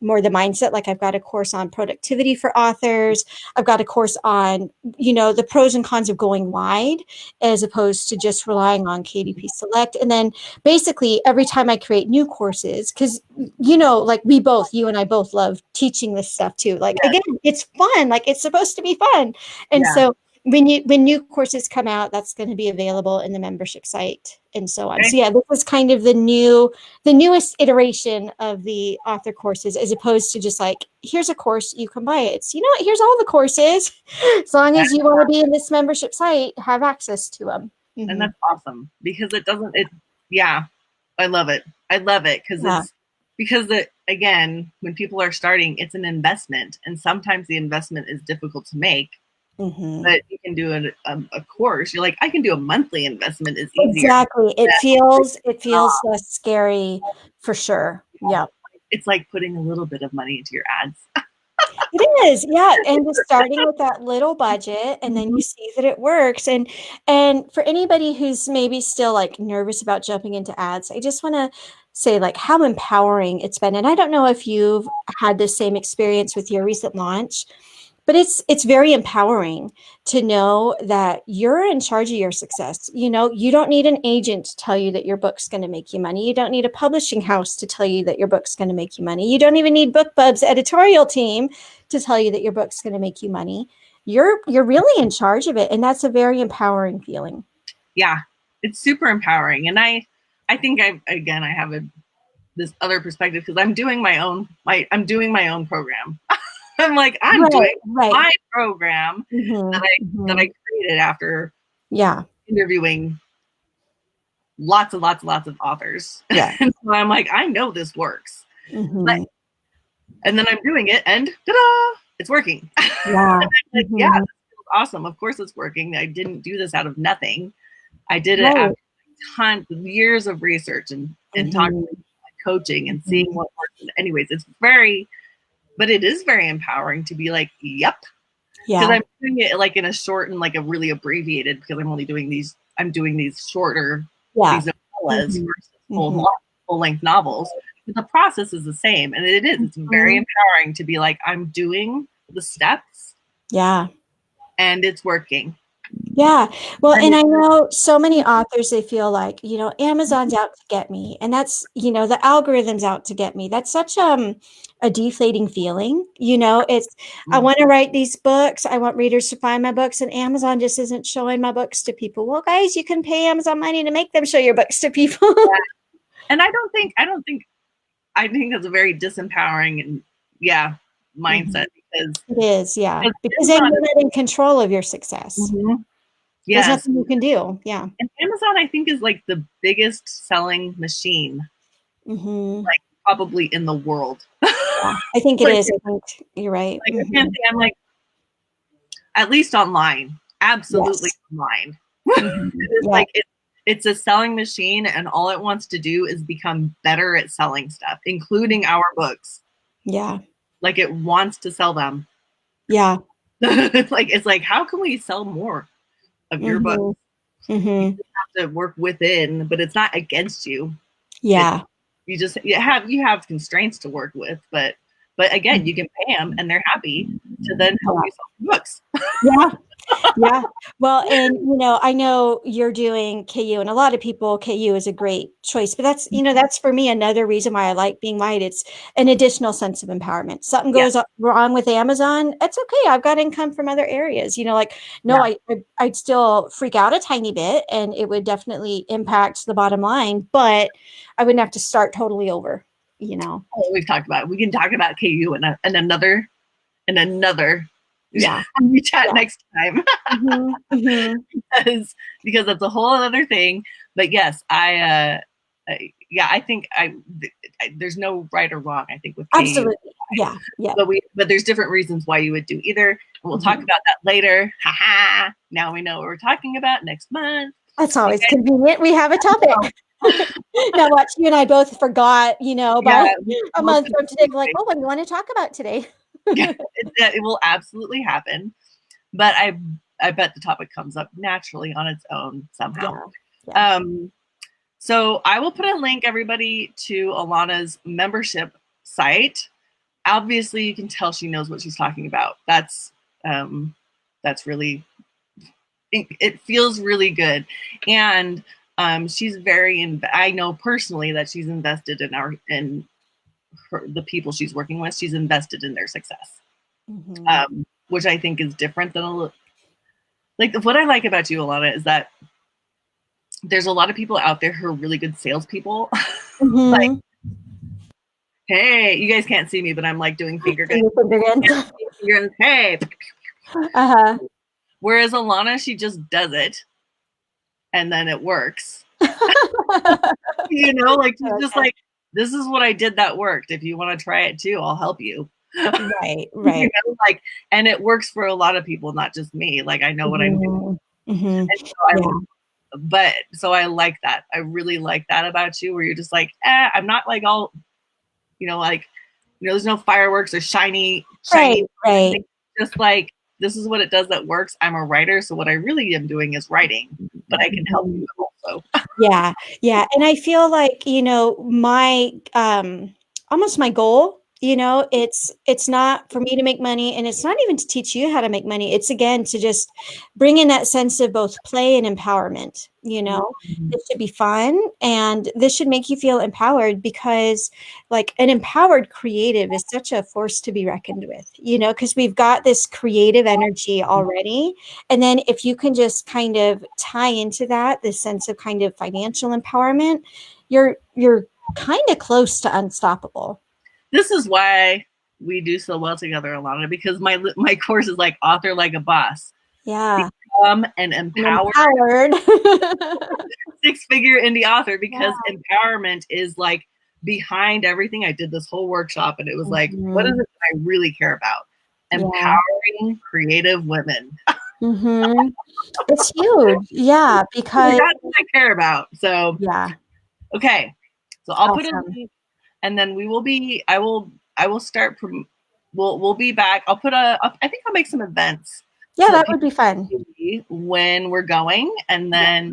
more the mindset. Like I've got a course on productivity for authors. I've got a course on, the pros and cons of going wide as opposed to just relying on KDP Select. And then basically every time I create new courses, because, like you and I both love teaching this stuff too. Like, Yes. again, it's fun. Like it's supposed to be fun. And Yeah. so when new courses come out, that's going to be available in the membership site and so on. Okay. So yeah, this is kind of the newest iteration of the author courses, as opposed to just like, here's a course, you can buy it. It's, what, here's all the courses. As long as you want to be in this membership site, have access to them. And that's awesome because yeah, I love it. I love it because again, when people are starting, it's an investment, and sometimes the investment is difficult to make. But you can do a course. You're like, I can do a monthly investment. Is easier. Exactly. It feels less scary for sure. Yeah. It's like putting a little bit of money into your ads. It is, yeah, and just starting with that little budget, and then you see that it works. And for anybody who's maybe still like nervous about jumping into ads, I just want to say like how empowering it's been. And I don't know if you've had the same experience with your recent launch, but it's very empowering to know that you're in charge of your success. You don't need an agent to tell you that your book's going to make you money. You don't need a publishing house to tell you that your book's going to make you money. You don't even need BookBub's editorial team to tell you that your book's going to make you money. You're really in charge of it, and that's a very empowering feeling. Yeah, it's super empowering, and I think I have this other perspective because I'm doing my own program. I'm like, I'm doing my program that I created after interviewing lots of authors. Yeah. And so I'm like, I know this works. And then I'm doing it and ta-da, it's working. Yeah. Like, yeah, this feels awesome. Of course it's working. I didn't do this out of nothing. I did it after tons of years of research and talking, coaching and seeing what works. Anyways, but it is very empowering to be like, yep. Because I'm doing it like in a short and like a really abbreviated, because I'm doing these shorter, these novellas versus full length novels. But the process is the same. And it's very empowering to be like, I'm doing the steps. Yeah. And it's working. Yeah. Well, and I know so many authors, they feel like, Amazon's out to get me. And that's, the algorithm's out to get me. That's such a deflating feeling. It's, I want to write these books. I want readers to find my books, and Amazon just isn't showing my books to people. Well, guys, you can pay Amazon money to make them show your books to people. And I think that's a very disempowering and mindset because it is. Yeah. Because then you're not in control of your success. Yes. There's nothing you can do. Yeah. And Amazon, I think, is like the biggest selling machine, like probably in the world. Yeah, I think it is. I think you're right. Like, I can't say I'm like, at least online, absolutely online. It's like it's a selling machine, and all it wants to do is become better at selling stuff, including our books. Yeah. Like it wants to sell them. Yeah. It's like, how can we sell more of your books? You have to work within, but it's not against you. Yeah. You have constraints to work with, but But again, you can pay them and they're happy to then help you sell books. Yeah. Yeah. Well, and I know you're doing KU, and a lot of people, KU is a great choice, but that's for me another reason why I like being white. It's an additional sense of empowerment. Something Yeah. goes wrong with Amazon, it's okay. I've got income from other areas. No, Yeah. I'd still freak out a tiny bit, and it would definitely impact the bottom line, but I wouldn't have to start totally over. We've talked about it. We can talk about KU and another Yeah. we chat Yeah. next time. because that's a whole other thing. But yes, I think there's no right or wrong, I think, with KU. Absolutely. Yeah. Yeah. But there's different reasons why you would do either. And we'll talk about that later. Ha. Now we know what we're talking about next month. That's always convenient. We have a topic. Now watch, you and I both forgot, by a month from today. We're like, oh, what do you want to talk about today? It will absolutely happen. But I bet the topic comes up naturally on its own somehow. Yeah. So I will put a link, everybody, to Alana's membership site. Obviously, you can tell she knows what she's talking about. That's really, it feels really good. And she's I know personally that she's invested in the people she's working with. She's invested in their success, which I think is different than like what I like about you, Alana, is that there's a lot of people out there who are really good salespeople. Like, hey, you guys can't see me, but I'm like doing finger guns. Hey. Whereas Alana, she just does it, and then it works. Like she's just like, this is what I did that worked. If you want to try it too, I'll help you. Right. And it works for a lot of people, not just me. Like I know what I'm doing. So I like that. I really like that about you, where you're just like, I'm not like all, there's no fireworks or shiny. Right. Just like, this is what it does that works. I'm a writer, so what I really am doing is writing, but I can help you also. Yeah. And I feel like, my almost my goal, it's not for me to make money, and it's not even to teach you how to make money. It's again to just bring in that sense of both play and empowerment. It should be fun, and this should make you feel empowered, because like an empowered creative is such a force to be reckoned with, because we've got this creative energy already. And then if you can just kind of tie into that, this sense of kind of financial empowerment, you're kind of close to unstoppable. This is why we do so well together, Alana, because my course is like author like a boss. Yeah. Become an empowered 6-figure indie author, because empowerment is like behind everything. I did this whole workshop, and it was like, what is it that I really care about? Empowering creative women. It's huge. Yeah, because that's what I care about. So okay. So I'll put it in, and then I will start we'll be back. I think I'll make some events. Yeah, that would be fun when we're going. And then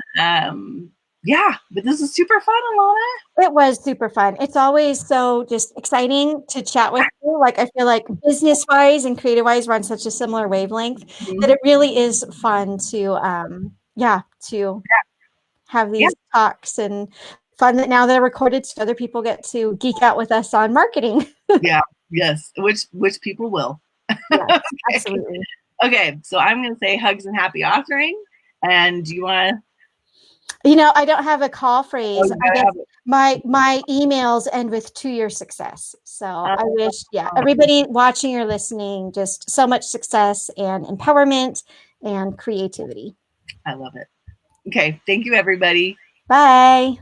but this is super fun, Alana. It was super fun. It's always so just exciting to chat with you. Like I feel like business wise and creative wise, we're on such a similar wavelength that it really is fun to have these talks, and fun that now they're recorded so other people get to geek out with us on marketing. Yes, which people will. Yes, absolutely. Okay, so I'm going to say hugs and happy authoring. And do you want to? I don't have a call phrase. I guess my emails end with "to your success." So I wish, everybody watching or listening, just so much success and empowerment and creativity. I love it. Okay, thank you, everybody. Bye.